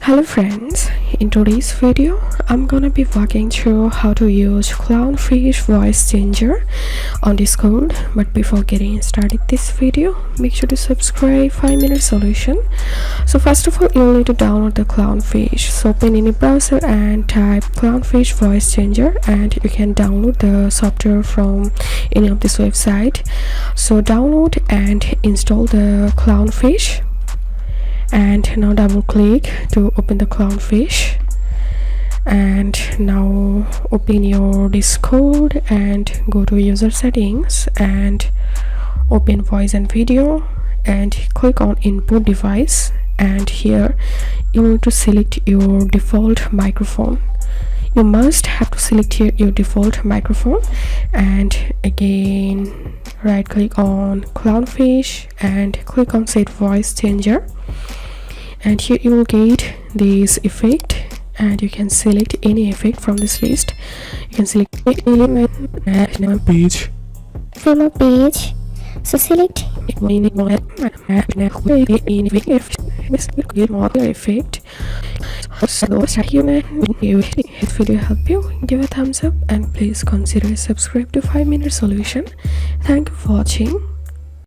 Hello friends, in today's video I'm gonna be walking through how to use Clownfish Voice Changer on Discord. But before getting started this video, make sure to subscribe 5-minute solution. So first of all, you'll need to download the Clownfish. So open any browser and type Clownfish Voice Changer, and you can download the software from any of this website. So download and install the Clownfish. And now double click to open the Clownfish, and now open your Discord and go to user settings and open voice and video and click on input device, and here you want to select your default microphone. You must have to select here your default microphone, and again right click on Clownfish and click on set voice changer, and here you will get this effect, and you can select any effect from this list. You can select page, follow page, so select effect. So if video help you, give a thumbs up and please consider subscribe to 5-minute solution. Thank you for watching.